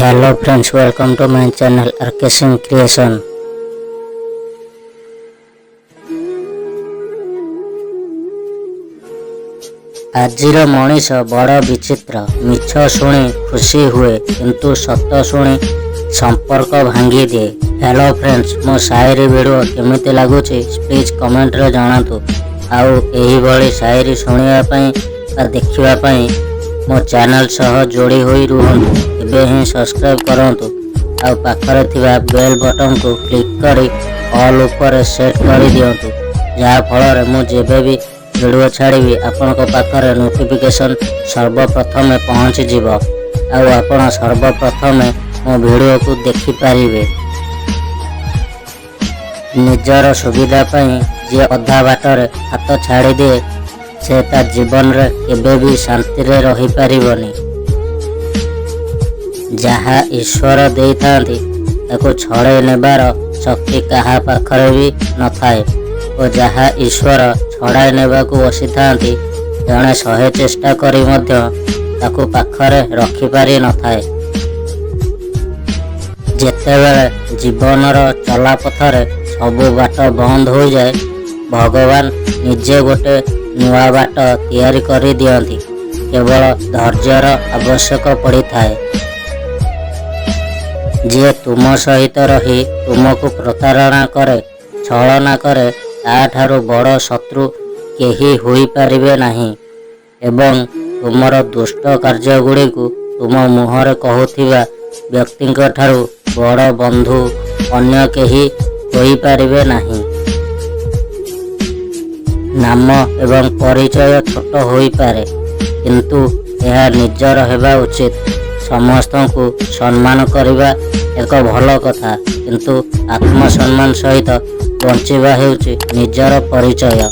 Hello friends, welcome to my channel RK Singh Creation। ଆଜିର ମଣିଷ ବଡ଼ ବିଚିତ୍ର। ମିଛ ଶୁଣି ଖୁସି ହୁଏ କିନ୍ତୁ ସତ ଶୁଣି ସମ୍ପର୍କ ଭାଙ୍ଗି ଦିଏ। ହ୍ୟାଲୋ ଫ୍ରେଣ୍ଡସ୍, ମୋ ସାଏରୀ ଭିଡ଼ିଓ କେମିତି ଲାଗୁଛି ପ୍ଲିଜ୍ କମେଣ୍ଟରେ ଜଣାନ୍ତୁ। ଆଉ ଏହିଭଳି ସାଏରୀ ଶୁଣିବା ପାଇଁ ବା ଦେଖିବା ପାଇଁ ମୋ ଚ୍ୟାନେଲ ସହ ଯୋଡ଼ି ହୋଇ ରୁହନ୍ତୁ। ଏବେ ହିଁ ସବସ୍କ୍ରାଇବ୍ କରନ୍ତୁ ଆଉ ପାଖରେ ଥିବା ବେଲ୍ ବଟନକୁ କ୍ଲିକ୍ କରି ଅଲ୍ ଉପରେ ସେଟ୍ କରିଦିଅନ୍ତୁ, ଯାହାଫଳରେ ମୁଁ ଯେବେ ବି ଭିଡ଼ିଓ ଛାଡ଼ିବି ଆପଣଙ୍କ ପାଖରେ ନୋଟିଫିକେସନ୍ ସର୍ବପ୍ରଥମେ ପହଞ୍ଚିଯିବ ଆଉ ଆପଣ ସର୍ବପ୍ରଥମେ ମୋ ଭିଡ଼ିଓକୁ ଦେଖିପାରିବେ। ନିଜର ସୁବିଧା ପାଇଁ ଯିଏ ଅଧା ବାଟରେ ହାତ ଛାଡ଼ିଦିଏ ସେ ତା ଜୀବନରେ କେବେ ବି ଶାନ୍ତିରେ ରହିପାରିବନି। ଯାହା ଈଶ୍ୱର ଦେଇଥାନ୍ତି ତାକୁ ଛଡ଼େଇ ନେବାର ଶକ୍ତି କାହା ପାଖରେ ବି ନଥାଏ ଓ ଯାହା ଈଶ୍ୱର ଛଡ଼ାଇ ନେବାକୁ ବସିଥାନ୍ତି ଜଣେ 100 ଚେଷ୍ଟା କରି ମଧ୍ୟ ତାକୁ ପାଖରେ ରଖିପାରି ନଥାଏ। ଯେତେବେଳେ ଜୀବନର ଚଲାପଥରେ ସବୁ ବାଟ ବନ୍ଦ ହୋଇଯାଏ ଭଗବାନ ନିଜେ ଗୋଟେ ନୂଆ ବାଟ ତିଆରି କରି ଦିଅନ୍ତି। କେବଳ ଧୈର୍ଯ୍ୟର ଆବଶ୍ୟକ ପଡ଼ିଥାଏ। ଯିଏ ତୁମ ସହିତ ରହି ତୁମକୁ ପ୍ରତାରଣା କରେ, ଛଳନା କରେ, ତାଠାରୁ ବଡ଼ ଶତ୍ରୁ କେହି ହୋଇପାରିବେ ନାହିଁ ଏବଂ ତୁମର ଦୁଷ୍ଟ କାର୍ଯ୍ୟଗୁଡ଼ିକୁ ତୁମ ମୁହଁରେ କହୁଥିବା ବ୍ୟକ୍ତିଙ୍କ ଠାରୁ ବଡ଼ ବନ୍ଧୁ ଅନ୍ୟ କେହି ହୋଇପାରିବେ ନାହିଁ। ନାମ ଏବଂ ପରିଚୟ ଛୋଟ ହୋଇପାରେ କିନ୍ତୁ ଏହା ନିଜର ହେବା ଉଚିତ। ସମସ୍ତଙ୍କୁ ସମ୍ମାନ କରିବା ଏକ ଭଲ କଥା କିନ୍ତୁ ଆତ୍ମସମ୍ମାନ ସହିତ ବଞ୍ଚିବା ହେଉଛି ନିଜର ପରିଚୟ।